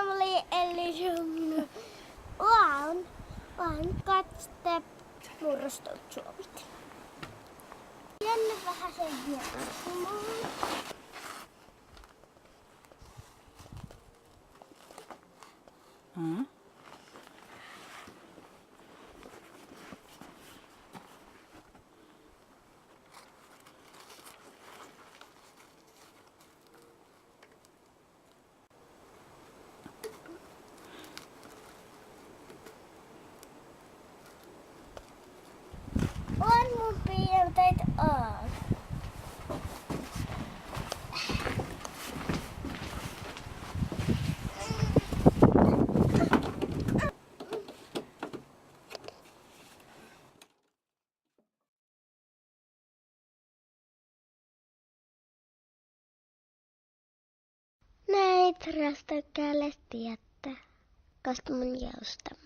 family elision. One cut step murrostot suomit. Jännä vähän sen hienostumaan. On mun piirteet on. Näitä rastakälle tietää, koska mun jousta.